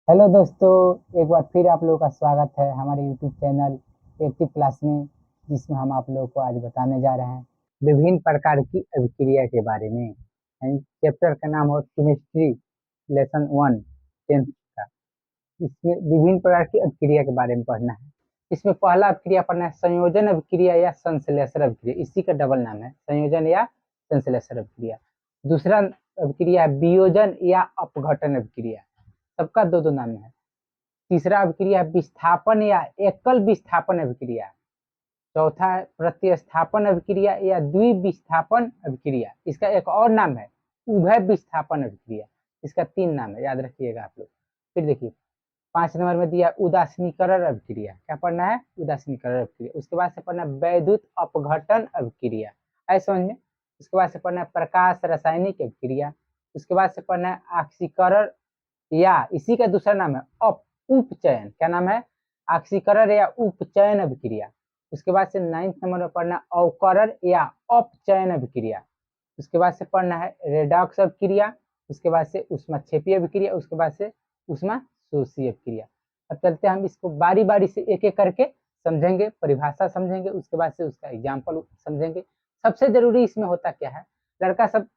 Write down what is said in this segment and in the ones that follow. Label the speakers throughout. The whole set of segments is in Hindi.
Speaker 1: हेलो दोस्तों, एक बार फिर आप लोगों का स्वागत है हमारे यूट्यूब चैनल 80 क्लास में, जिसमें हम आप लोगों को आज बताने जा रहे हैं विभिन्न प्रकार की अभिक्रिया के बारे में। यानी चैप्टर का नाम हो केमिस्ट्री, लेसन 1, 10th का। इसमें विभिन्न प्रकार की अभिक्रिया के बारे में पढ़ना है। इसमें पहला अभिक्रिया पढ़ना है संयोजन अभिक्रिया या संश्लेषण अभिक्रिया। इसी का डबल नाम है, संयोजन या संश्लेषण अभिक्रिया। दूसरा अभिक्रिया है वियोजन या अपघटन अभिक्रिया। सबका दो दो नाम है। तीसरा अभिक्रिया है विस्थापन या एकल विस्थापन अभिक्रिया। चौथा है प्रतिस्थापन अभिक्रिया या द्विविस्थापन अभिक्रिया। इसका एक और नाम है उभय विस्थापन अभिक्रिया। इसका तीन नाम है, याद रखिएगा आप लोग। फिर देखिए 5 नंबर में दिया उदासीनीकरण अभिक्रिया। क्या पढ़ना है? उदासीनीकरण अभिक्रिया। उसके बाद से पढ़ना है वैद्युत अपघटन अभिक्रिया। ऐसे समझ में। उसके बाद से पढ़ना है प्रकाश रासायनिक अभिक्रिया। उसके बाद से पढ़ना है ऑक्सीकरण या इसी का दूसरा नाम है उपचयन। क्या नाम है? ऑक्सीकरण या उपचयन अभिक्रिया। उसके बाद से 9th नंबर में पढ़ना अवकरण या अपचयन अभिक्रिया। उसके बाद से पढ़ना है रेडॉक्स अभिक्रिया। उसके बाद से ऊष्माक्षेपीय अभिक्रिया। उसके बाद से ऊष्माशोषी अभिक्रिया। अब चलते हैं हम इसको बारी बारी से एक एक करके समझेंगे, परिभाषा समझेंगे, उसके बाद से उसका एग्जाम्पल समझेंगे। सबसे जरूरी इसमें होता क्या है, लड़का सब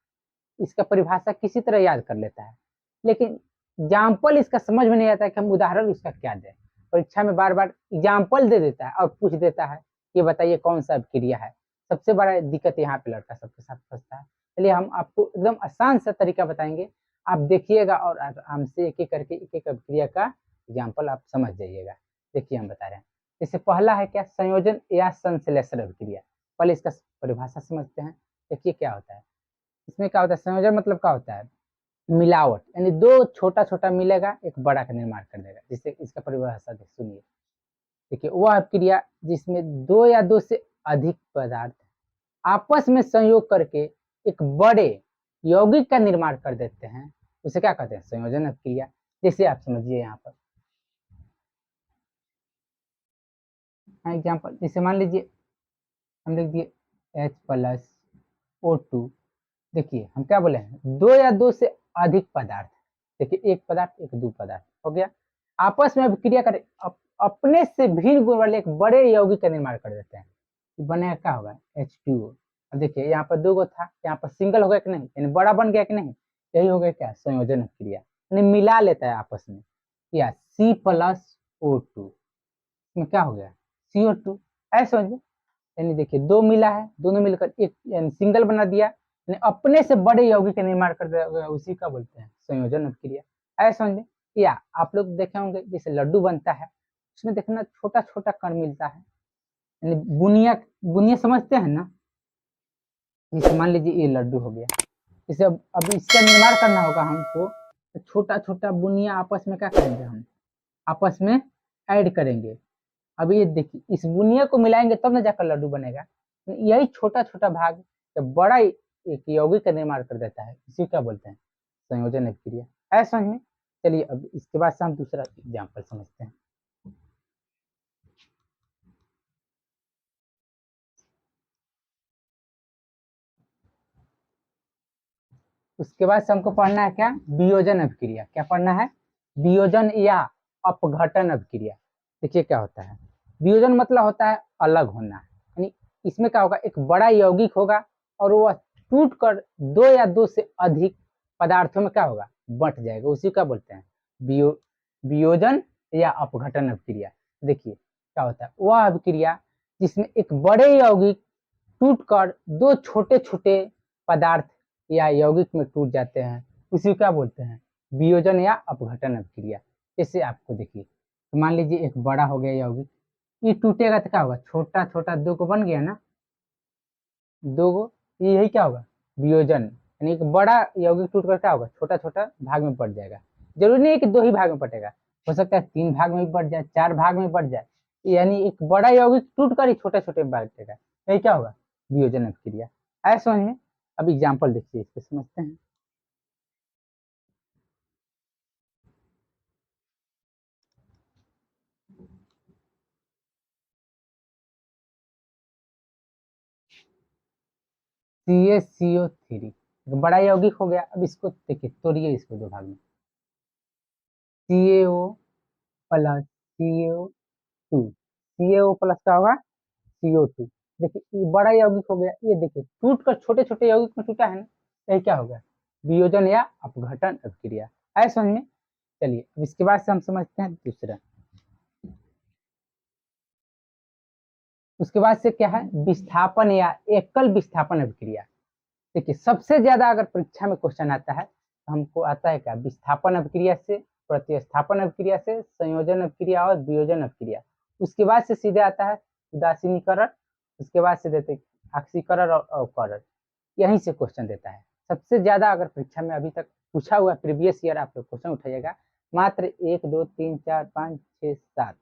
Speaker 1: इसका परिभाषा किसी तरह याद कर लेता है, लेकिन एग्जाम्पल इसका समझ में नहीं आता है कि हम उदाहरण उसका क्या दें। परीक्षा में बार बार एग्जाम्पल दे देता है और पूछ देता है ये बताइए कौन सा अभिक्रिया है। सबसे बड़ा दिक्कत यहाँ पे लड़का सबके साथ फंसता है। चलिए हम आपको एकदम आसान सा तरीका बताएंगे, आप देखिएगा और हमसे एक एक करके एक एक अभिक्रिया का एग्जाम्पल आप समझ जाइएगा। देखिए हम बता रहे हैं। जैसे पहला है क्या, संयोजन या संश्लेषण अभिक्रिया। पहले इसका परिभाषा समझते हैं। देखिए क्या होता है इसमें। क्या होता है संयोजन मतलब क्या होता है? मिलावट, यानी दो छोटा छोटा मिलेगा एक बड़ा का निर्माण कर देगा। जिससे इसका परिभाषा सुनिए। देखिए वह क्रिया जिसमें दो या दो से अधिक पदार्थ आपस में संयोग करके एक बड़े यौगिक का निर्माण कर देते हैं, उसे क्या कहते हैं? संयोजन क्रिया। जैसे आप समझिए यहाँ पर एग्जाम्पल, जैसे मान लीजिए हम लिख दिए H+O2। देखिए हम क्या बोले हैं, दो या दो से अधिक पदार्थ। देखिए एक पदार्थ एक दो पदार्थ हो गया, आपस में अभिक्रिया कर अपने से भिन्न गुण वाले एक बड़े यौगिक का निर्माण कर देते हैं। बनेगा क्या होगा? H2O। अब देखिए यहाँ पर दो गो था, यहाँ पर सिंगल हो गया कि नहीं, यानी बड़ा बन गया कि नहीं। यही हो गया क्या? संयोजन क्रिया, यानी मिला लेता है आपस में। या C+O2 में क्या हो गया? CO2। ऐसे समझ में। यानी देखिए दो मिला है, दोनों मिलकर एक यानी सिंगल बना दिया, यानी अपने से बड़े यौगिक का निर्माण कर दिया, उसी का बोलते हैं संयोजन अभिक्रिया। ऐसा समझ में। या आप लोग देखे होंगे जैसे लड्डू बनता है, उसमें देखना छोटा छोटा कण मिलता है, यानी बुनिया। बुनिया समझते हैं ना? जैसे मान लीजिए ये लड्डू हो गया, इसे अब इसका निर्माण करना होगा हमको, तो छोटा छोटा बुनिया आपस में क्या करेंगे, हम आपस में ऐड करेंगे। अब ये देखिए इस बुनिया को मिलाएंगे तब ना जाकर लड्डू बनेगा। यही छोटा छोटा भाग जब बड़ा एक यौगिक का निर्माण कर देता है, इसी क्या बोलते हैं? संयोजन अभिक्रिया। है समझ में। चलिए अब इसके बाद से हम दूसरा एग्जाम्पल समझते हैं। उसके बाद से हमको पढ़ना है क्या? वियोजन अभिक्रिया। क्या पढ़ना है? वियोजन या अपघटन अभिक्रिया। देखिए क्या होता है, वियोजन मतलब होता है अलग होना, यानी इसमें क्या होगा, एक बड़ा यौगिक होगा और वह टूट कर दो या दो से अधिक पदार्थों में क्या होगा, बंट जाएगा। उसी का बोलते हैं वियोजन या अपघटन अभिक्रिया। देखिए क्या होता है, वह अभिक्रिया जिसमें एक बड़े यौगिक टूटकर दो छोटे छोटे पदार्थ या यौगिक में टूट जाते हैं, उसी क्या बोलते हैं? वियोजन या अपघटन अभिक्रिया। जैसे आपको देखिए, तो मान लीजिए एक बड़ा हो गया यौगिक, ये टूटेगा तो क्या होगा, छोटा छोटा दो को बन गया ना, दो गो, यही क्या होगा? वियोजन। यानी एक बड़ा यौगिक टूट कर क्या होगा, छोटा छोटा भाग में पड़ जाएगा। जरूरी नहीं है कि दो ही भाग में पड़ेगा, हो सकता है तीन भाग में भी पड़ जाए, चार भाग में पड़ जाए। यानी एक बड़ा यौगिक टूट कर ही छोटे छोटे भाग देगा, यही क्या होगा? वियोजन अभिक्रिया। ऐसा समझ में। अब एग्जाम्पल देखिए, इसको समझते हैं। CaCO3 बड़ा यौगिक हो गया। अब इसको देखिए, तोड़िए इसको दो भाग में। CaO plus CO2, CaO plus क्या होगा CO2। देखिए ये बड़ा यौगिक हो गया, ये देखिए टूट कर छोटे छोटे यौगिक में टूटा है ना, यही क्या हो गया वियोजन या अपघटन अभिक्रिया। है समझ में। चलिए अब इसके बाद से हम समझते हैं दूसरा। उसके बाद से क्या है विस्थापन या एकल विस्थापन अभिक्रिया। देखिए सबसे ज्यादा अगर परीक्षा में क्वेश्चन आता है तो हमको आता है क्या विस्थापन अभिक्रिया से, प्रतिस्थापन अभिक्रिया से, संयोजन अभिक्रिया और वियोजन अभिक्रिया। उसके बाद से सीधे आता है उदासीनीकरण, उसके बाद से देते ऑक्सीकरण और अवकरण। यहीं से क्वेश्चन देता है सबसे ज्यादा। अगर परीक्षा में अभी तक पूछा हुआ प्रीवियस ईयर आप लोग क्वेश्चन उठाइएगा, मात्र 1 2 3 4 5 6 7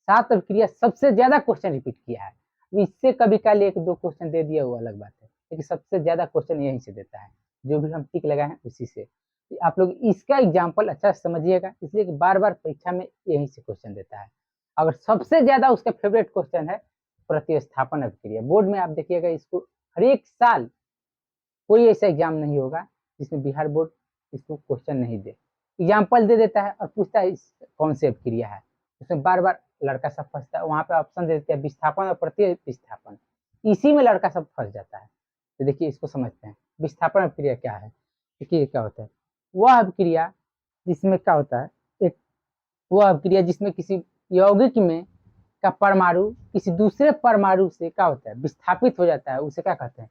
Speaker 1: 7 अभिक्रिया सबसे ज्यादा क्वेश्चन रिपीट किया है। इससे कभी कल 1 2 क्वेश्चन दे दिया वो अलग बात है, लेकिन सबसे ज्यादा क्वेश्चन यहीं से देता है, जो भी हम टिक लगाए हैं उसी से। आप लोग इसका एग्जाम्पल अच्छा समझिएगा, इसलिए कि बार बार परीक्षा में यहीं से क्वेश्चन देता है। अगर सबसे ज्यादा उसका फेवरेट क्वेश्चन है प्रतिस्थापन अभिक्रिया, बोर्ड में आप देखिएगा इसको हर एक साल कोई ऐसा एग्जाम नहीं होगा जिसमें बिहार बोर्ड इसको क्वेश्चन नहीं दे, एग्जाम्पल दे देता है और पूछता है इस कौन सी अभिक्रिया है। उसमें बार बार लड़का सब फंसता है, वहां पे ऑप्शन दे देते हैं विस्थापन और प्रतिस्थापन, इसी में लड़का सब फंस जाता है। तो देखिए इसको समझते हैं विस्थापन अभिक्रिया क्या है। देखिए क्या होता है वह अभिक्रिया जिसमें क्या होता है, एक वह अभिक्रिया जिसमें किसी यौगिक में का परमाणु किसी दूसरे परमाणु से क्या होता है विस्थापित हो जाता है, उसे क्या कहते हैं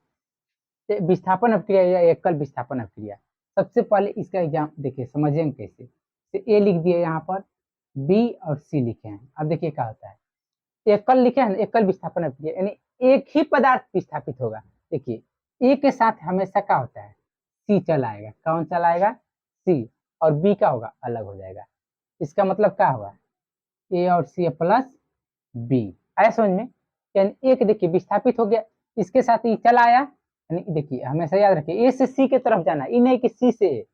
Speaker 1: विस्थापन अभिक्रिया या एकल विस्थापन अभिक्रिया। सबसे पहले इसका एग्जाम देखिए समझेंगे कैसे। तो ए लिख दिए यहाँ पर, बी और सी लिखे हैं। अब देखिए क्या होता है एकल लिखे हैं, एकल विस्थापन अभिक्रिया यानी एक ही पदार्थ विस्थापित होगा। देखिए ए के साथ हमेशा क्या होता है सी चलाएगा, कौन चलाएगा सी, और बी का होगा अलग हो जाएगा। इसका मतलब क्या होगा ए और सी प्लस बी। आया समझ में। यानी एक देखिए विस्थापित हो गया, इसके साथ ये चला आया, यानी देखिए हमेशा याद रखिए ए से सी के तरफ जाना, ये नहीं कि सी से ए।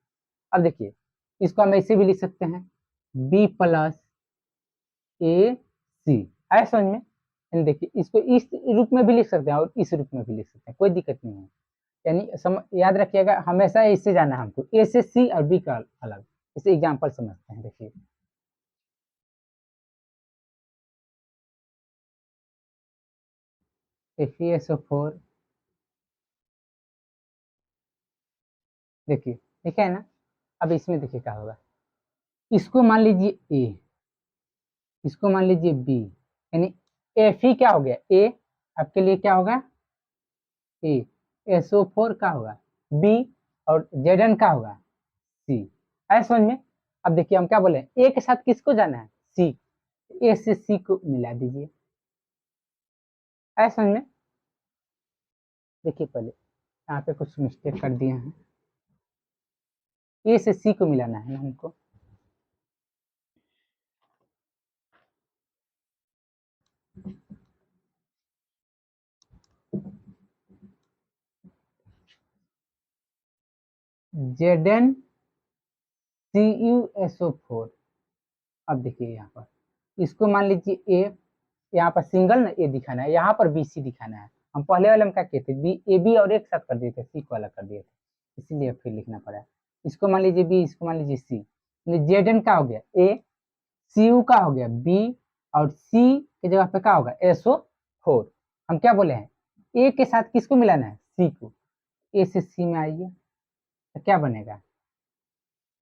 Speaker 1: अब देखिए इसको हम ऐसे भी लिख सकते हैं बी प्लस ए सी। आया समझ में। यानी देखिए इसको इस रूप में भी लिख सकते हैं और इस रूप में भी लिख सकते हैं, कोई दिक्कत नहीं है। यानी याद रखिएगा हमेशा ऐसे जाना है हमको, ए से सी और बी का अलग। इसे एग्जाम्पल समझते हैं। देखिए FeSO4, देखिए ठीक है ना। अब इसमें देखिए क्या होगा, इसको मान लीजिए ए, इसको मान लीजिए बी, यानी Fe क्या हो गया ए, आपके लिए क्या होगा ए, SO4 का होगा बी, और Zn का होगा सी। है समझ में। अब देखिए हम क्या बोले ए के साथ किसको जाना है सी, ए से सी को मिला दीजिए। है समझ में। देखिए पहले यहाँ पे कुछ मिस्टेक कर दिए हैं, ए से सी को मिलाना है ना हमको। ZnCuSO4। अब देखिए यहाँ पर इसको मान लीजिए ए, यहाँ पर सिंगल ना ए दिखाना है, यहाँ पर बी सी दिखाना है। हम पहले वाले में क्या कहते बी ए बी और एक साथ कर दिए थे, सी को अलग कर दिए थे, इसीलिए फिर लिखना पड़ा। इसको मान लीजिए बी, इसको मान लीजिए सी। Zn का हो गया ए, सी यू का हो गया बी, और सी के जगह पे क्या होगा SO4। हम क्या बोले हैं ए के साथ किसको मिलाना है सी को, ए से सी में आइए तो क्या बनेगा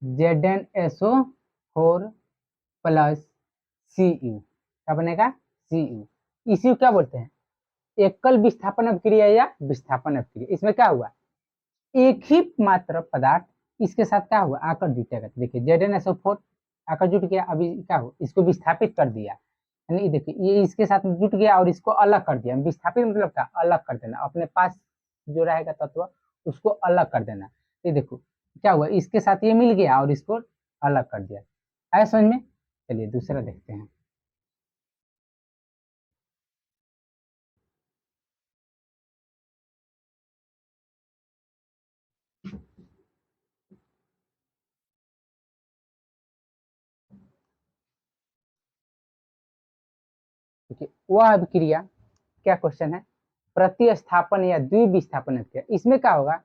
Speaker 1: ZnSO4 प्लस Cu, क्या बनेगा Cu। इसी को क्या बोलते हैं एकल विस्थापन अभिक्रिया या विस्थापन अभिक्रिया। इसमें क्या हुआ एक ही मात्र पदार्थ इसके साथ क्या हुआ आकर जुटेगा। देखिए ZnSO4 आकर जुट गया, अभी क्या हो इसको विस्थापित कर दिया, यानी देखिए ये इसके साथ जुट गया और इसको अलग कर दिया। विस्थापित मतलब क्या अलग कर देना, अपने पास जो रहेगा तत्व उसको अलग कर देना। ये देखो क्या हुआ इसके साथ ये मिल गया और इसको अलग कर दिया। आया समझ में। चलिए दूसरा देखते हैं। देखिए वह अभिक्रिया क्या क्वेश्चन है प्रतिस्थापन या द्विविस्थापन अभिक्रिया। इसमें क्या होगा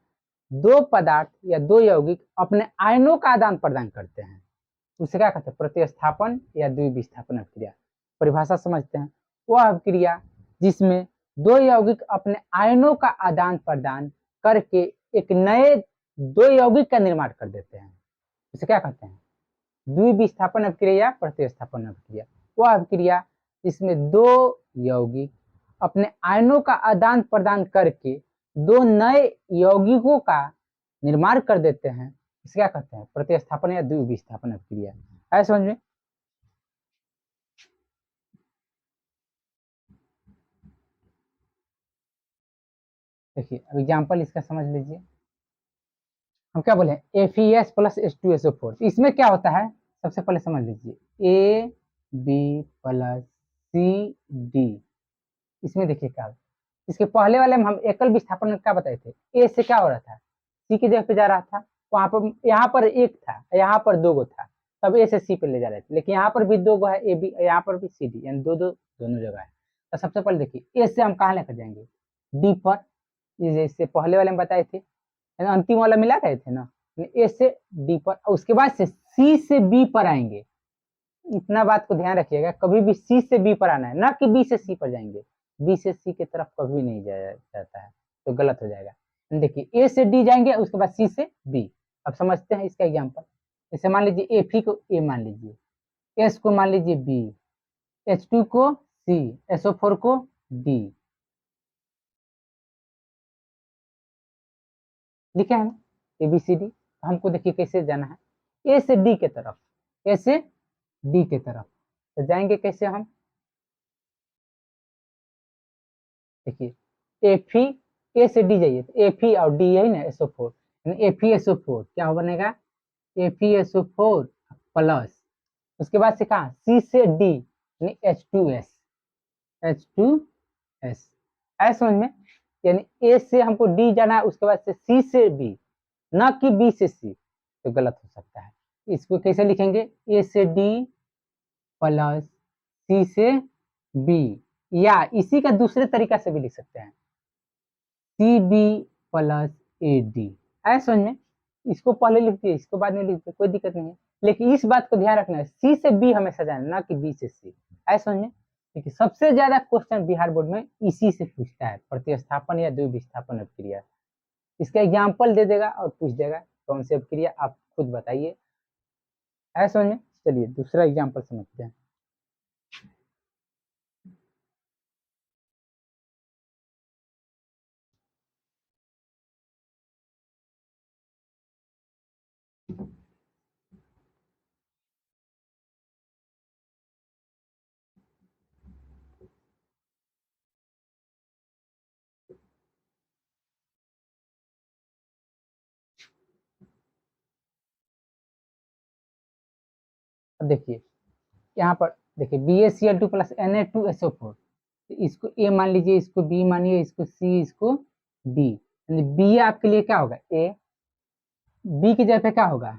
Speaker 1: दो पदार्थ या दो यौगिक अपने आयनों का आदान प्रदान करते हैं। उसे क्या कहते हैं? प्रतिस्थापन या द्विविस्थापन अभिक्रिया। परिभाषा समझते हैं। वह अभिक्रिया जिसमें दो यौगिक अपने आयनों का आदान प्रदान करके एक नए दो यौगिक का निर्माण कर देते हैं, इसे क्या कहते हैं? द्विविस्थापन अभिक्रिया या प्रतिस्थापन अभिक्रिया। वह अभिक्रिया जिसमें दो यौगिक अपने आयनों का आदान प्रदान करके दो नए यौगिकों का निर्माण कर देते हैं, इसे क्या कहते हैं? प्रतिस्थापन या द्विविस्थापन अभिक्रिया। है समझ में? देखिए अब एग्जाम्पल इसका समझ लीजिए। हम क्या बोले? FeS plus H2SO4। इसमें क्या होता है सबसे पहले समझ लीजिए। AB plus CD। इसमें देखिए क्या, इसके पहले वाले में हम एकल विस्थापन में क्या बताए थे? ए से क्या हो रहा था? सी की जगह पे जा रहा था, वहां पर यहाँ पर एक था, यहाँ पर दो गो था, तब ए से सी पे ले जा रहे थे। लेकिन यहाँ पर भी दो गो है, ए बी, यहाँ पर भी सी डी, यानी दो दो दोनों जगह है। तो सबसे पहले देखिए ए से हम कहाँ लेकर जाएंगे? डी पर। इससे पहले वाले में बताए थे, अंतिम वाला मिला रहे थे ना, ए से डी पर, उसके बाद से सी से बी पर आएंगे। इतना बात को ध्यान रखिएगा, कभी भी सी से बी पर आना है, ना कि बी से सी पर जाएंगे। बी से सी की तरफ कभी नहीं जाया जाता है, तो गलत हो जाएगा। देखिए ए से डी जाएंगे, उसके बाद सी से बी। अब समझते हैं इसका एग्जांपल। जैसे मान लीजिए एफ को ए मान लीजिए, एस को मान लीजिए बी, H2 को सी, SO4 को डी। लिखा है ना ABCD। हमको देखिए कैसे जाना है, ए से डी के तरफ, ए से डी के तरफ। तो जाएंगे कैसे हम? देखिए एफ ए से डी जाइए, तो एफ और डी यही ना SO4, FeSO4 क्या बनेगा? FeSO4 प्लस, उसके बाद से कहा सी से डी यानी H2S, H2S। ऐसा समझ में? यानी ए से हमको डी जाना है, उसके बाद से सी से बी, ना कि बी से सी, तो गलत हो सकता है। इसको कैसे लिखेंगे? ए से डी प्लस सी से बी, या इसी का दूसरे तरीका से भी लिख सकते हैं, C B plus A D. है समझ में? इसको पहले लिखते हैं, इसको बाद में लिखते, कोई दिक्कत नहीं है। लेकिन इस बात को ध्यान रखना है, सी से बी हमेशा जाना, ना कि बी से सी। है समझ में? देखिए सबसे ज्यादा क्वेश्चन बिहार बोर्ड में इसी से पूछता है, प्रतिस्थापन या द्विविस्थापन अभिक्रिया। इसका एग्जाम्पल दे देगा और पूछ देगा कौन सी अभिक्रिया, आप खुद बताइए। है समझ में? चलिए दूसरा एग्जाम्पल समझते हैं। अब देखिए यहाँ पर देखिए BaCl2 प्लस Na2SO4, इसको ए मान लीजिए, इसको बी मानिए, इसको सी, इसको डी। बी आपके लिए क्या होगा? ए। बी की जगह पे क्या होगा?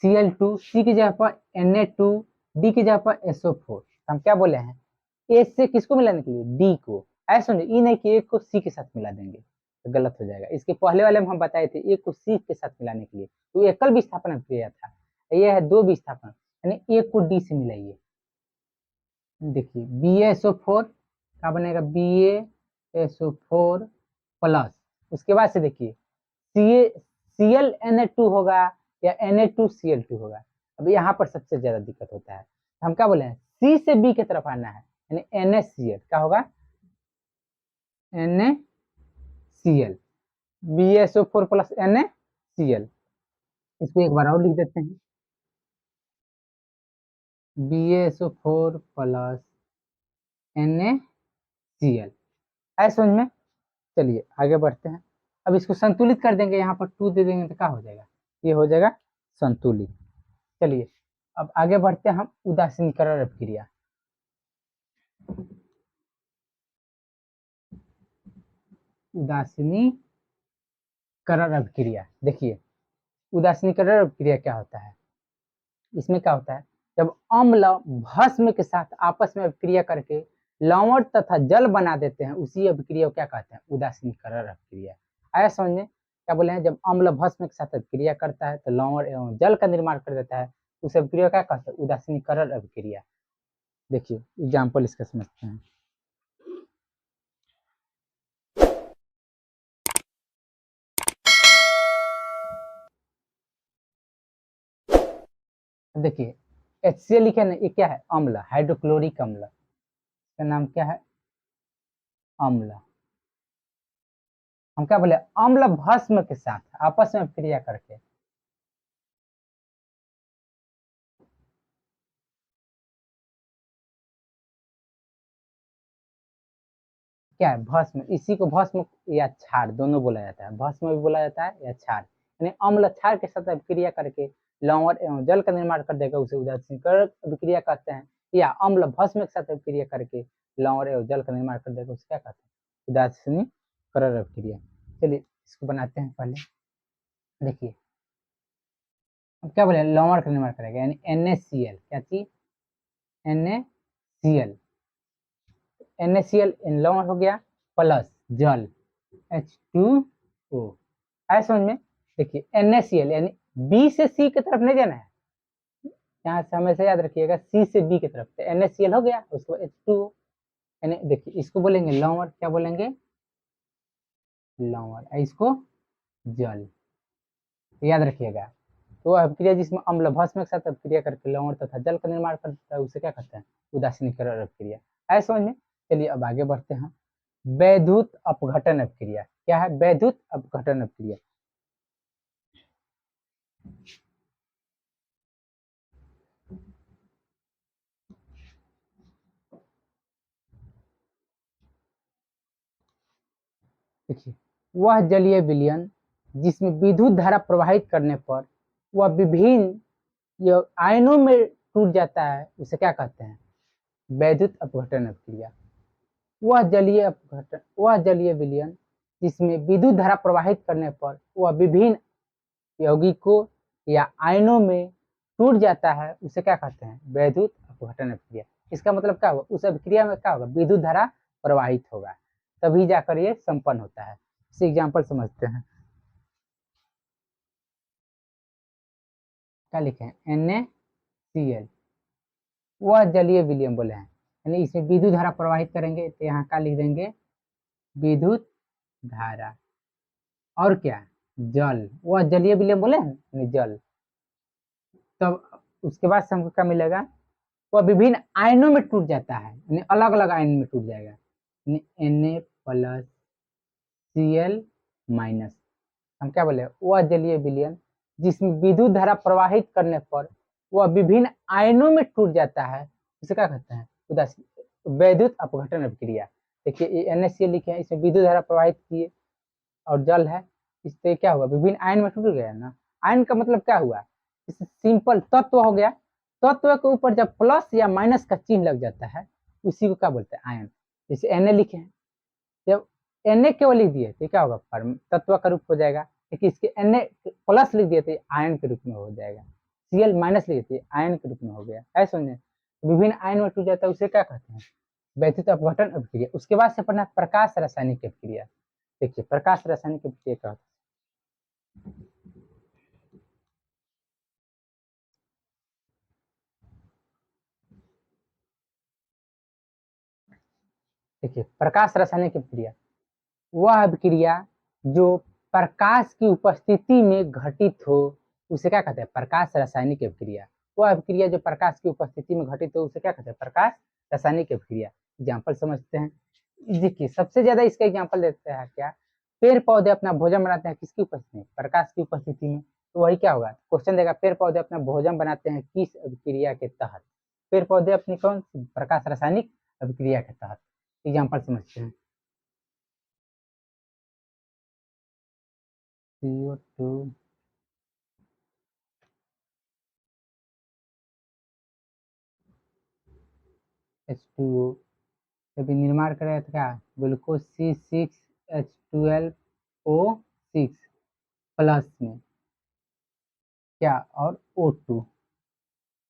Speaker 1: Cl2, सी की जगह पर Na2, डी की जगह पर SO4। हम क्या बोले हैं? ए से किसको मिलाने के लिए? डी को। ऐसा समझो, ई नहीं कि ए को सी के साथ मिला देंगे, तो गलत हो जाएगा। इसके पहले वाले में हम बताए थे ए को सी के साथ मिलाने के लिए, तो एकल विस्थापन अभिक्रिया था। ये है दो विस्थापन, यानी ए को डी से मिलाइए। देखिए BaSO4 क्या बनेगा? BaSO4 प्लस, उसके बाद से देखिए ClNa2 होगा या Na2Cl2 होगा। अब यहाँ पर सबसे ज्यादा दिक्कत होता है, हम क्या बोले हैं? सी से बी की तरफ आना है, यानी NaCl क्या होगा? NaCl, BaSO4 plus NaCl। इसको एक बार और लिख देते हैं, BaSO4 प्लस NaCl। है समझ में? चलिए आगे बढ़ते हैं। अब इसको संतुलित कर देंगे, यहाँ पर 2 दे देंगे तो क्या हो जाएगा? ये हो जाएगा संतुलित। चलिए अब आगे बढ़ते हैं हम उदासीनीकरण अभिक्रिया। उदासीनीकरण अभिक्रिया, देखिए उदासीनीकरण अभिक्रिया क्या होता है? इसमें क्या होता है? जब अम्ल भस्म के साथ आपस में अभिक्रिया करके लवण तथा जल बना देते हैं, उसी अभिक्रिया को क्या कहते हैं? उदासीनीकरण अभिक्रिया। आया समझ में? क्या बोले हैं? जब अम्ल भस्म के साथ अभिक्रिया करता है तो लवण एवं जल का निर्माण कर देता है, उस अभिक्रिया का कहते हैं उदासीनीकरण अभिक्रिया। देखिए एग्जाम्पल इसका समझते हैं। देखिए HCl लिखे ना, ये क्या है, अम्ल, हाइड्रोक्लोरिक अम्ल, इसका नाम क्या है, अम्ल। हम क्या बोले, अम्ल भस्म के साथ आपस में क्रिया करके, क्या है, भस्म, इसी को भस्म या क्षार दोनों बोला जाता है, भस्म भी बोला जाता है या क्षार, यानी अम्ल क्षार के साथ अभिक्रिया करके लवण एवं जल का निर्माण कर देगा, उसे उदासीनीकरण अभिक्रिया कहते हैं। या अम्ल भस्म के साथ अभिक्रिया करके लवण एवं जल का निर्माण कर देगा, उसे क्या कहते हैं, उदासीनीकरण अभिक्रिया। चलिए इसको बनाते हैं पहले। देखिए अब क्या बोले, लवण का निर्माण करेगा, यानी NaCl, क्या चीज, NaCl, NaCl इन लवण हो गया, प्लस जल H2O, है समझ में। देखिए NaCl यानी B से C की तरफ नहीं जाना है, यहाँ से हमेशा याद रखिएगा C से B की तरफ, तो NaCl हो गया, उसको H2O, यानी देखिए इसको बोलेंगे लवण, क्या बोलेंगे, लवण, इसको जल, याद रखिएगा। तो अभिक्रिया जिसमें अम्ल भस्म के साथ अभिक्रिया करके लवण तथा जल का निर्माण करता है, उसे क्या कहते हैं, उदासीनीकरण अभिक्रिया, है समझ में। चलिए अब आगे बढ़ते हैं। वैद्युत अपघटन अभिक्रिया, क्या है, वैद्युत अपघटन अभिक्रिया। देखिए वह जलीय विलयन जिसमें विद्युत धारा प्रवाहित करने पर वह विभिन्न आयनों में टूट जाता है, उसे क्या कहते हैं, वैद्युत अपघटन अभिक्रिया। वह जलीय विलयन जिसमें विद्युत धारा प्रवाहित करने पर वह विभिन्न यौगिकों या आयनों में टूट जाता है, उसे क्या कहते हैं, वैद्युत अपघटन अभिक्रिया। इसका मतलब क्या होगा, उस अभिक्रिया में क्या होगा, विद्युत धारा प्रवाहित होगा, तभी जाकर ये संपन्न होता है। इसे एग्जाम्पल समझते हैं। क्या लिखे हैं, NaCl, वह जलीय विलयन बोले हैं, यानी इसमें विद्युत धारा प्रवाहित करेंगे, तो यहाँ क्या लिख देंगे, विद्युत धारा, और क्या, जल, वह जलीय विलयन बोले हैं जल। तब उसके बाद से हमको क्या मिलेगा, वह विभिन्न आयनों में टूट जाता है, यानी अलग अलग आयन में टूट जाएगा, Na प्लस Cl माइनस। हम क्या बोले, वह जलीय विलयन जिसमें विद्युत धारा प्रवाहित करने पर वह विभिन्न आयनों में टूट जाता है, उसे क्या कहते हैं, वैद्युत अपघटन अभिक्रिया। देखिए ये NaCl लिखे हैं, इसमें विद्युत धारा प्रवाहित किए और जल है, इससे क्या हुआ, विभिन्न आयन में टूट गया ना। आयन का मतलब क्या हुआ, इससे सिंपल तत्व हो गया, तत्व के ऊपर जब प्लस या माइनस का चिन्ह लग जाता है, उसी को क्या बोलते हैं, आयन। जैसे Na लिखे हैं, जब Na केवल लिख दिए तो क्या होगा, तत्व का रूप हो जाएगा, लेकिन इसके Na प्लस लिख दिए तो आयन के रूप में हो जाएगा, Cl माइनस लिख दिए आयन के रूप में हो गया, है समझे। विभिन्न आयन में टूट जाता है, उसे क्या कहते हैं, वैद्युत अपघटन अभिक्रिया। उसके बाद से पढ़ना प्रकाश रासायनिक अभिक्रिया। देखिए प्रकाश रासायनिक अभिक्रिया क्या होता है। देखिए प्रकाश रासायनिक अभिक्रिया वह अभिक्रिया जो प्रकाश की उपस्थिति में घटित हो, उसे क्या कहते हैं, प्रकाश रासायनिक अभिक्रिया। वह अभिक्रिया जो प्रकाश की उपस्थिति में घटित हो, उसे क्या कहते हैं, प्रकाश रासायनिक अभिक्रिया। एग्जाम्पल समझते हैं। देखिए सबसे ज्यादा इसका एग्जाम्पल देते हैं क्या, पेड़ पौधे अपना भोजन बनाते हैं किसकी उपस्थिति में, प्रकाश की उपस्थिति में। तो वही क्या होगा, क्वेश्चन देगा, पेड़ पौधे अपना भोजन बनाते हैं किस अभिक्रिया के तहत, पेड़ पौधे अपनी कौन सी, प्रकाश रासायनिक अभिक्रिया के तहत। एग्जाम्पल समझते हैं। CO2 H2O, जब निर्माण करेगा तो क्या, ग्लूकोज C6H12O6 प्लस में क्या, और O2,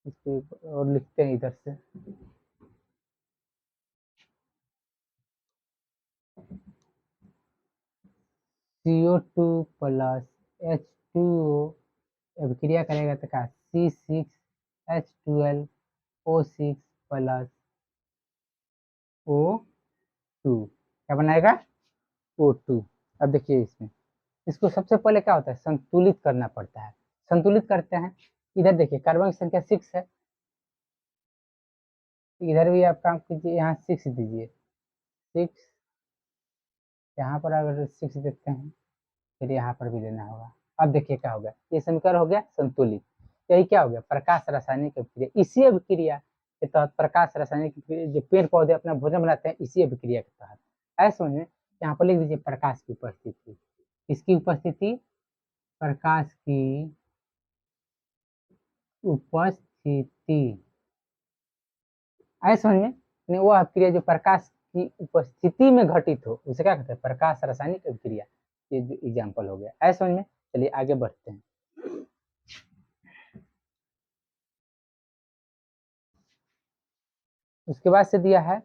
Speaker 1: इसको और लिखते हैं इधर से, CO2 प्लस H2O अभिक्रिया करेगा तो क्या, C6 H12O6 प्लस O2 क्या बनाएगा O2। अब देखिए इसमें इसको सबसे पहले क्या होता है संतुलित करना पड़ता है। संतुलित करते हैं, इधर देखिए कार्बन की संख्या 6 है, इधर भी आप काम कीजिए, यहाँ 6 दीजिए, 6 यहाँ पर अगर 6 देते हैं फिर यहाँ पर भी लेना होगा। अब देखिए क्या हो गया, ये समीकरण हो गया संतुलित। यही क्या हो गया प्रकाश रासायनिक अभिक्रिया। इसी अभिक्रिया के तहत प्रकाश रासायनिक जो पेड़ पौधे अपना भोजन बनाते हैं इसी अभिक्रिया के तहत। ऐसे समझिए, यहाँ पर लिख दीजिए प्रकाश की उपस्थिति। किसकी उपस्थिति, प्रकाश की उपस्थिति। ऐसे समझिए वो अभिक्रिया जो प्रकाश की उपस्थिति में घटित हो उसे क्या कहते हैं प्रकाश रासायनिक अभिक्रिया। ये जो एग्जाम्पल हो गया, ऐसे समझ में। चलिए आगे बढ़ते हैं। उसके बाद से दिया है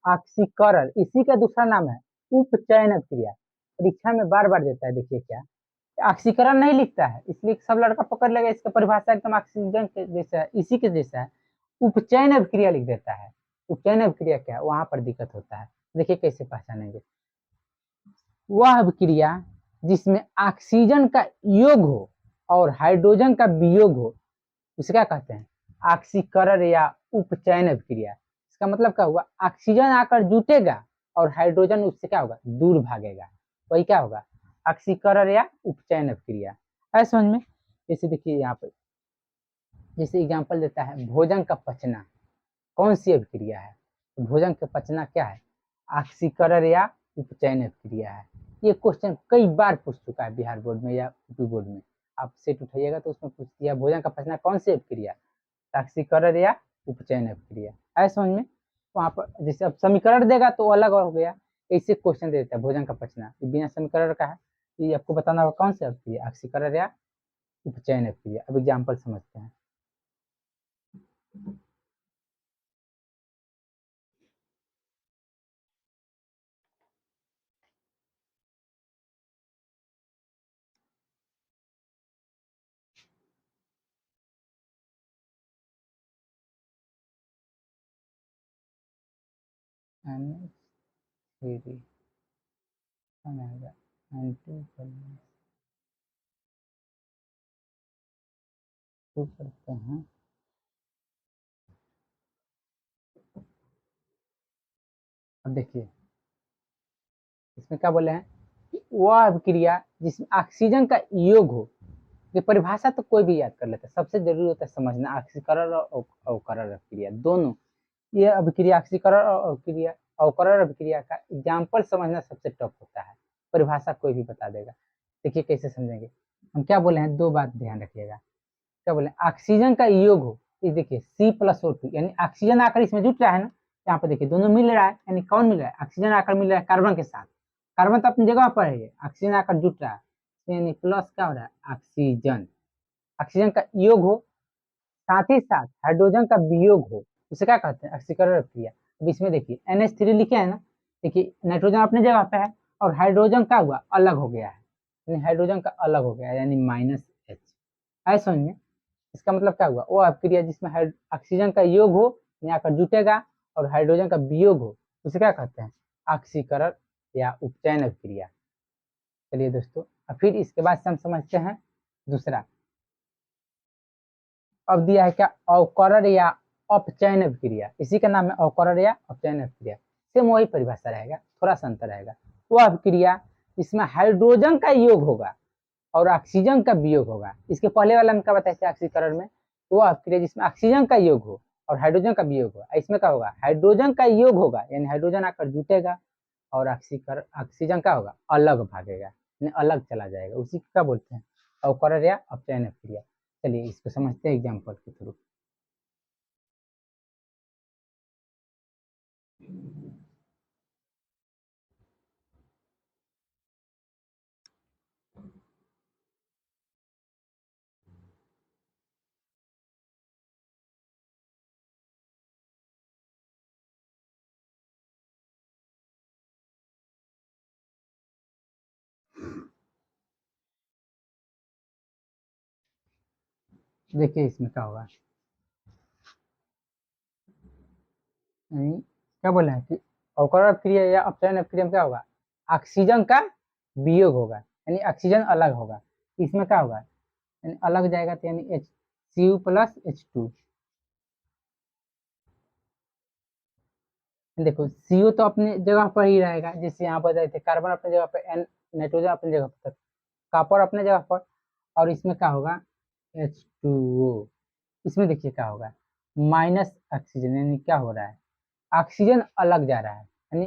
Speaker 1: ऑक्सीकरण, इसी का दूसरा नाम है उपचयन अभिक्रिया। परीक्षा में बार बार देता है, देखिए क्या ऑक्सीकरण नहीं लिखता है, इसलिए सब लड़का पकड़ लेगा इसका परिभाषा एकदम ऑक्सीजन के जैसा है, इसी के जैसा है। उपचयन अभिक्रिया लिख देता है। उपचयन अभिक्रिया क्या है, वहां पर दिक्कत होता है। देखिए कैसे पहचानेंगे, वह अभिक्रिया जिसमें ऑक्सीजन का योग हो और हाइड्रोजन का वियोग हो उसे क्या कहते हैं ऑक्सीकरण या उपचयन अभिक्रिया। इसका मतलब क्या हुआ, ऑक्सीजन आकर जुटेगा और हाइड्रोजन उससे क्या होगा दूर भागेगा, वही क्या होगा ऑक्सीकरण या उपचयन अभिक्रिया। ऐसे समझ में। जैसे देखिए यहाँ पर जैसे एग्जाम्पल देता है भोजन का पचना, कौन सी अभिक्रिया है, तो भोजन का पचना क्या है ऑक्सीकरण या उपचयन अभिक्रिया है। ये क्वेश्चन कई बार पूछ चुका है बिहार बोर्ड में या यूपी बोर्ड में। आप सेट उठाइएगा तो उसमें पूछ दिया भोजन का पचना कौन सी अभिक्रिया, ऑक्सीकरण या उपचयन अभिक्रिया। ऐसे समझ में। वहां पर जैसे अब समीकरण देगा तो अलग हो गया, ऐसे क्वेश्चन दे देता है भोजन का पचना बिना समीकरण का है, ये आपको बताना होगा कौन सी अभिक्रिया ऑक्सीकरण या उपचयन अभिक्रिया। अब एग्जाम्पल समझते हैं। NH3 बनेगा N2 करते हैं। अब देखिए इसमें क्या बोले हैं कि वह अभिक्रिया जिसमें ऑक्सीजन का योग हो, ये परिभाषा तो कोई भी याद कर लेता है, सबसे जरूरी होता है समझना ऑक्सीकरण और अवकरण अभिक्रिया दोनों। ये अभिक्रिया ऑक्सीकरण और अभिक्रिया अवकरण अभिक्रिया का एग्जाम्पल समझना सबसे टफ होता है, परिभाषा कोई भी बता देगा। देखिए कैसे समझेंगे, हम क्या बोले हैं दो बात ध्यान रखिएगा। क्या बोले ऑक्सीजन का योग हो, ये देखिए C+O2 यानी ऑक्सीजन आकर इसमें जुट रहा है ना, यहाँ पर देखिए दोनों मिल रहा है, यानी कौन मिल रहा है ऑक्सीजन आकर मिल रहा है कार्बन के साथ। कार्बन तो अपनी जगह पर है, ऑक्सीजन आकर जुट रहा है यानी प्लस क्या हो रहा है ऑक्सीजन। ऑक्सीजन का योग हो साथ ही साथ हाइड्रोजन का वियोग हो उसे क्या कहते हैं ऑक्सीकरण अभिक्रिया। अब इसमें देखिए NH3 लिखे है ना, देखिए नाइट्रोजन अपने जगह पे है और हाइड्रोजन का हुआ अलग हो गया है, यानी हाइड्रोजन का अलग हो गया है यानी -H। ऐसा समझ में। इसका मतलब क्या हुआ, वो अभिक्रिया जिसमें ऑक्सीजन का योग हो यहाँ पर जुटेगा और हाइड्रोजन का वियोग हो उसे क्या कहते हैं ऑक्सीकरण या उपचयन अभिक्रिया। चलिए दोस्तों, अब फिर इसके बाद से हम समझते हैं दूसरा। अब दिया है क्या अवकरण या अपचयन अभिक्रिया, इसी का नाम है अवकरण या अपचयन अभिक्रिया। सेम वही परिभाषा रहेगा, थोड़ा सा अंतर रहेगा। वो अभिक्रिया जिसमें हाइड्रोजन का योग होगा और ऑक्सीजन का वियोग होगा। इसके पहले वाला में क्या बताया था ऑक्सीकरण में, वो अभिक्रिया जिसमें ऑक्सीजन का योग हो और हाइड्रोजन का वियोग हो। इसमें क्या होगा हाइड्रोजन का योग होगा यानी हाइड्रोजन आकर जुटेगा और ऑक्सीजन का होगा अलग भागेगा यानी अलग चला जाएगा, उसी को क्या बोलते हैं अवकरण या अपचयन अभिक्रिया। चलिए इसको समझते हैं एग्जाम्पल के थ्रू। देखिए इसमें क्या होगा, यानी क्या बोल रहे हैं कि अवकरण अभिक्रिया या अपचयन अभिक्रिया में क्या होगा, ऑक्सीजन का वियोग होगा, यानी ऑक्सीजन अलग होगा। इसमें क्या होगा, यानी अलग जाएगा तो यानी HCU प्लस H2। देखो CO तो अपने जगह पर ही रहेगा, जैसे यहाँ पर रहते कार्बन अपने जगह पर, नाइट्रोजन अपने जगह पर, कॉपर अपने जगह पर, और इसमें क्या होगा H2O। इसमें देखिए क्या होगा, माइनस ऑक्सीजन, यानी क्या हो रहा है, ऑक्सीजन अलग जा रहा है, यानी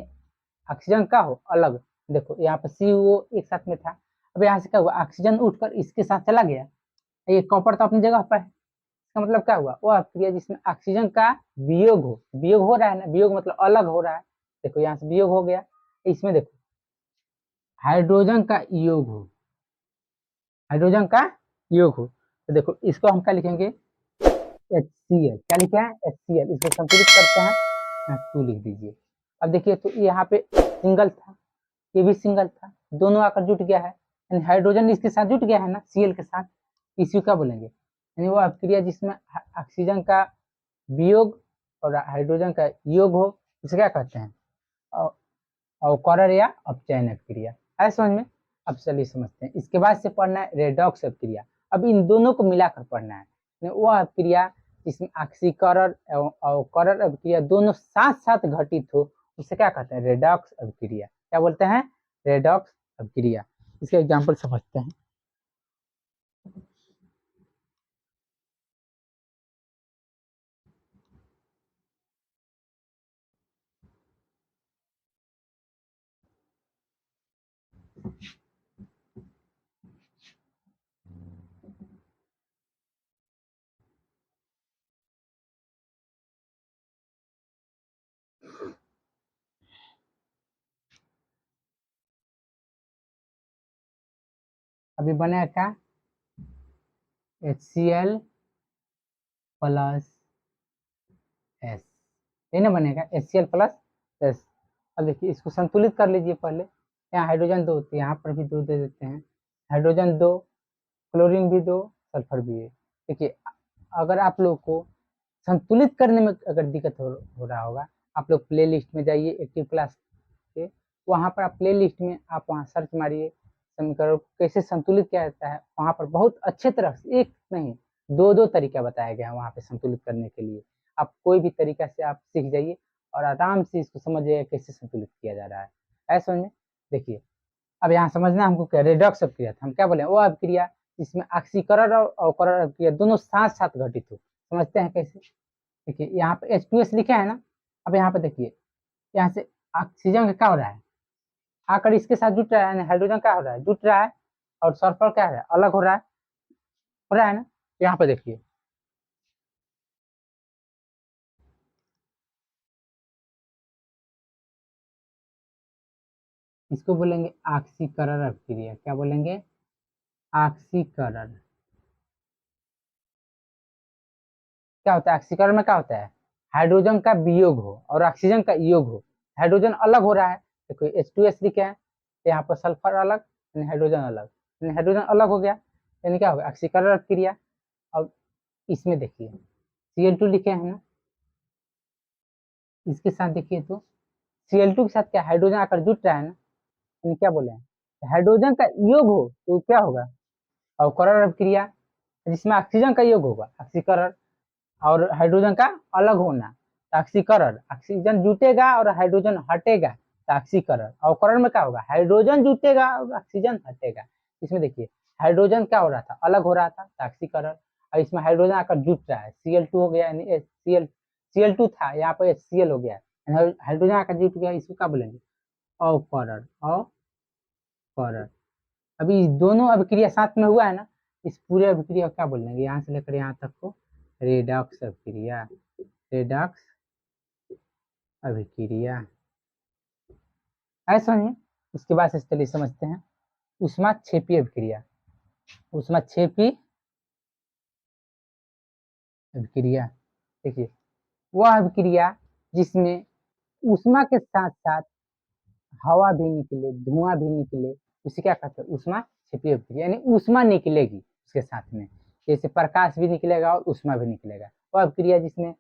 Speaker 1: ऑक्सीजन का हो अलग। देखो यहाँ पर CO एक साथ में था, अब यहाँ से क्या हुआ, ऑक्सीजन उठकर इसके साथ चला गया, ये कॉपर तो अपनी जगह पर है। इसका मतलब क्या हुआ, वो अभिक्रिया जिसमें ऑक्सीजन का वियोग हो रहा है ना, वियोग मतलब अलग हो रहा है। देखो यहाँ से वियोग हो गया, इसमें देखो हाइड्रोजन का योग हो, हाइड्रोजन का योग हो, तो देखो इसको हम क्या लिखेंगे, HCl। क्या लिखे हैं, HCl। इसको संतुलित करते हैं, यहाँ 2 लिख दीजिए। अब देखिए तो यहाँ पे सिंगल था, ये भी सिंगल था, दोनों आकर जुट गया है, यानी हाइड्रोजन इसके साथ जुट गया है ना Cl के साथ, इसी का बोलेंगे, यानी वो अभिक्रिया जिसमें ऑक्सीजन का वियोग और हाइड्रोजन का योग हो, इसे क्या कहते हैं, अवकरण या अपचयन अभिक्रिया। है समझ में। अब चलिए समझते हैं, इसके बाद से पढ़ना है रेडॉक्स अभिक्रिया। अब इन दोनों को मिलाकर पढ़ना है, वो अभिक्रिया जिसमें ऑक्सीकरण एवं अवकरण अभिक्रिया दोनों साथ साथ घटित हो, उसे क्या कहते हैं, रेडॉक्स अभिक्रिया। क्या बोलते हैं, रेडॉक्स अभिक्रिया। इसके एग्जाम्पल समझते हैं। अभी बनेगा क्या, HCl प्लस S, ये ना बनेगा HCl प्लस S। अब देखिए इसको संतुलित कर लीजिए पहले, यहाँ हाइड्रोजन 2 होते हैं, यहाँ पर भी 2 दे देते हैं, हाइड्रोजन 2, क्लोरीन भी 2, सल्फर भी है। देखिए अगर आप लोग को संतुलित करने में अगर दिक्कत हो रहा होगा, आप लोग प्ले लिस्ट में जाइए एक्टिव क्लास के, वहाँ पर आप प्ले लिस्ट में आप वहाँ सर्च मारिए समीकरण कैसे संतुलित किया जाता है, वहाँ पर बहुत अच्छे तरह से, एक नहीं 2 तरीका बताया गया है वहाँ पे संतुलित करने के लिए। आप कोई भी तरीका से आप सीख जाइए और आराम से इसको समझिए कैसे संतुलित किया जा रहा है। ऐसा समझे। देखिए अब यहाँ समझना हमको क्या, रेडॉक्स अभिक्रिया था, हम क्या बोले, वो अभिक्रिया जिसमें ऑक्सीकरण और अवकरण अभिक्रिया दोनों साथ साथ घटित हो। समझते हैं कैसे। देखिए यहाँ पे H2S लिखा है ना, अब यहाँ पे देखिए यहाँ से ऑक्सीजन का क्या हो रहा है, आकर इसके साथ जुट रहा है, हाइड्रोजन क्या हो रहा है, जुट रहा है, और सल्फर क्या है, अलग हो रहा है ना। यहाँ पे देखिए इसको बोलेंगे ऑक्सीकरण अभिक्रिया। क्या बोलेंगे, ऑक्सीकरण। क्या होता है ऑक्सीकरण में, क्या होता है, हाइड्रोजन का वियोग हो और ऑक्सीजन का योग हो, हाइड्रोजन अलग हो रहा है। देखो H2S लिखे हैं, तो यहाँ पर सल्फर अलग, यानी हाइड्रोजन अलग, यानी हाइड्रोजन अलग हो गया, यानी क्या होगा, ऑक्सीकरण क्रिया। अब इसमें देखिए Cl2 लिखे हैं ना, इसके साथ देखिए तो Cl2 के साथ क्या हाइड्रोजन आकर जुट रहा है ना, यानी क्या बोले हैं, हाइड्रोजन का योग हो तो क्या होगा, अवकरण अभिक्रिया, जिसमें ऑक्सीजन का योग होगा ऑक्सीकरण, और हाइड्रोजन का अलग होना ऑक्सीकरण, ऑक्सीजन जुटेगा और हाइड्रोजन हटेगा तो ऑक्सीकरण। अवकरण में क्या होगा, हाइड्रोजन जुटेगा और ऑक्सीजन हटेगा। इसमें देखिए हाइड्रोजन क्या हो रहा था, अलग हो रहा था तो ऑक्सीकरण, और इसमें हाइड्रोजन आकर जुट रहा है, Cl2 हो गया, यानी Cl2 था, यहाँ पर HCl हो गया, हाइड्रोजन आकर जुट गया, इसको क्या बोलेंगे, अवकरण। अवकरण। अभी दोनों अभिक्रिया साथ में हुआ है ना, इस पूरे अभिक्रिया को क्या बोलेंगे, यहाँ से लेकर यहाँ तक को रेडॉक्स अभिक्रिया। रेडॉक्स अभिक्रिया ऐसा नहीं। उसके बाद से चलिए समझते हैं ऊष्माक्षेपी अभिक्रिया। ऊष्माक्षेपी अभिक्रिया देखिए वह अभिक्रिया जिसमें ऊष्मा के साथ साथ हवा भी निकले, धुआं भी निकले, उसे क्या कहते हैं, ऊष्माक्षेपी अभिक्रिया, यानी ऊष्मा निकलेगी उसके साथ में, जैसे प्रकाश भी निकलेगा और ऊष्मा भी निकलेगा। वह अभिक्रिया जिसमें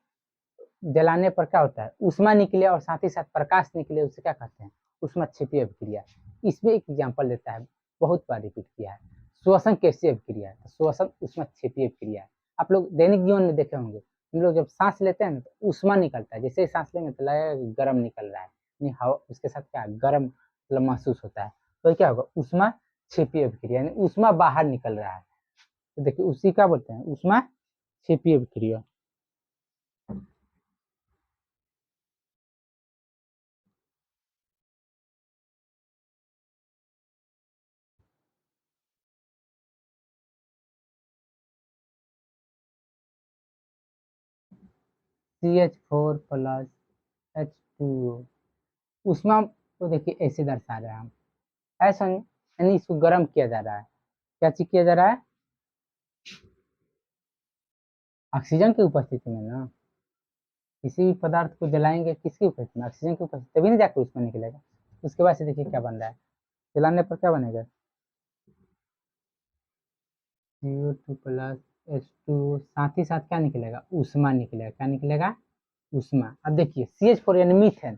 Speaker 1: जलाने पर क्या होता है, ऊष्मा निकले और साथ ही साथ प्रकाश निकले, उसे क्या कहते हैं, ऊष्माक्षेपीय अभिक्रिया। इसमें एक एग्जाम्पल देता है, बहुत बार रिपीट किया है, श्वसन कैसी अभिक्रिया है, तो श्वसन ऊष्माक्षेपीय अभिक्रिया है। आप लोग दैनिक जीवन में देखे होंगे, हम लोग जब सांस लेते हैं ना तो ऊष्मा निकलता है, जैसे ही सांस लेंगे तो लगेगा गर्म निकल रहा है, नहीं हवा उसके साथ क्या गर्म मतलब महसूस होता है, तो क्या होगा, ऊष्मा क्षेपीय अभिक्रिया, यानी ऊष्मा बाहर निकल रहा है। तो देखिए उसी का बोलते हैं ऊष्मा क्षेपीय अभिक्रिया। CH4+ H2O, ऊष्मा को देखिए ऐसे दर्शा रहे हैं हम, ऐसा नहीं, यानी इसको गर्म किया जा रहा है, क्या चीज किया जा रहा है, ऑक्सीजन की उपस्थिति में ना, किसी भी पदार्थ को जलाएंगे किसकी उपस्थिति में, ऑक्सीजन की उपस्थिति, तभी नहीं जाकर उसमें निकलेगा। उसके बाद से देखिए क्या बन रहा है, जलाने पर क्या बनेगा, CO2+H2O, साथ ही साथ क्या निकलेगा, ऊष्मा निकलेगा, क्या निकलेगा, ऊष्मा। अब देखिए CH4 यानी मीथेन,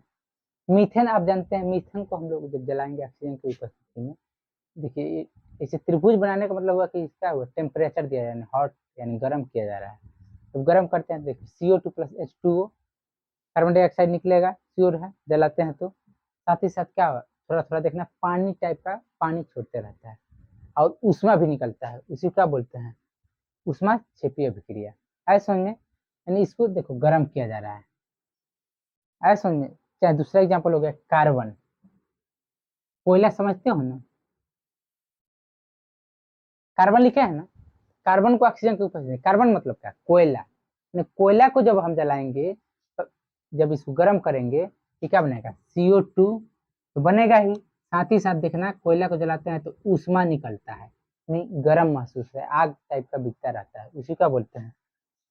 Speaker 1: मीथेन आप जानते हैं, मीथेन को हम लोग जब जलाएंगे ऑक्सीजन की उपस्थिति में, देखिए इसे त्रिभुज बनाने का मतलब हुआ कि इसका हुआ टेम्परेचर दिया यानी हॉट, यानी गर्म किया जा रहा है। तो गर्म करते हैं, देखिए CO2+H2O, कार्बन डाइऑक्साइड निकलेगा, श्योर है, जलाते हैं तो साथ ही साथ क्या हुआ, थोड़ा थोड़ा देखना पानी टाइप का पानी छोड़ते रहता है, और ऊष्मा भी निकलता है, उसी क्या बोलते हैं, ऊष्मा क्षेपीय अभिक्रिया। ऐसे समझ में, यानी इसको देखो गर्म किया जा रहा है, ऐसे समझ में। चाहे दूसरा एग्जाम्पल हो गया कार्बन, कोयला समझते हो ना, कार्बन लिखा है ना, कार्बन को ऑक्सीजन के ऊपर, कार्बन मतलब क्या, कोयला, कोयला को जब हम जलाएंगे तो जब इसको गर्म करेंगे तो क्या बनेगा, CO2 तो बनेगा ही, साथ ही साथ देखना कोयला को जलाते हैं तो ऊष्मा निकलता है, नहीं गर्म महसूस है, आग टाइप का दिखता रहता है, उसी का बोलते हैं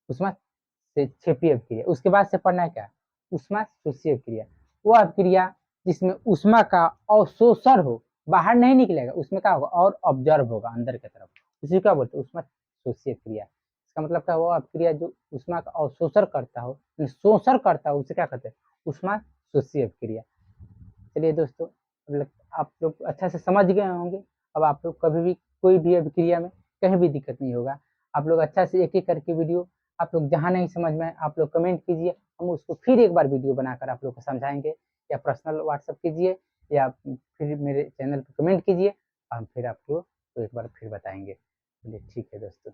Speaker 1: ऊष्मा से क्षेपीय अभिक्रिया। उसके बाद से पढ़ना है क्या, ऊष्मा शोषीय अभिक्रिया, वो अभिक्रिया जिसमें ऊष्मा का अवशोषण हो, बाहर नहीं निकलेगा, उसमें क्या होगा, और ऑब्जर्व होगा अंदर की तरफ, उसी का बोलते हैं ऊष्मा शोषीय क्रिया। इसका मतलब क्या, वो अभिक्रिया जो ऊष्मा का अवशोषण करता हो, शोषण करता हो, उसे क्या कहते हैं, ऊष्मा शोषीय अभिक्रिया। चलिए दोस्तों, आप लोग अच्छा से समझ गए होंगे, अब आप लोग कभी भी कोई भी अभिक्रिया में कहीं भी दिक्कत नहीं होगा, आप लोग अच्छा से एक एक करके वीडियो, आप लोग जहाँ नहीं समझ में आप लोग कमेंट कीजिए, हम उसको फिर एक बार वीडियो बनाकर आप लोग को समझाएंगे, या पर्सनल व्हाट्सअप कीजिए, या फिर मेरे चैनल पर कमेंट कीजिए, हम फिर आपको एक बार फिर बताएंगे। चलिए ठीक है दोस्तों।